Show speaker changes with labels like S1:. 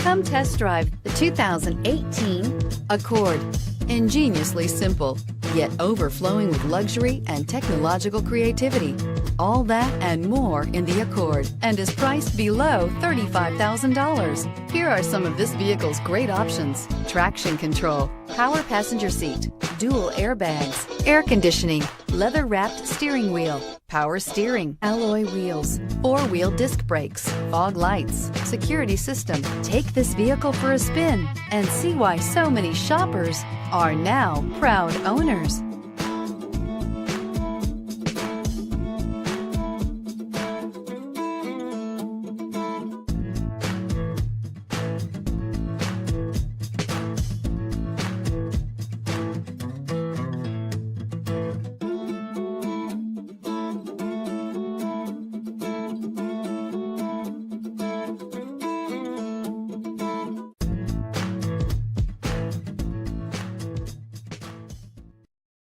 S1: Come test drive the 2018 Accord. Ingeniously simple, yet overflowing with luxury and technological creativity. All that and more in the Accord, and is priced below $35,000. Here are some of this vehicle's great options: traction control, power passenger seat, dual airbags, air conditioning, leather-wrapped steering wheel, power steering, alloy wheels, four-wheel disc brakes, fog lights, security system. Take this vehicle for a spin and see why so many shoppers are now proud owners.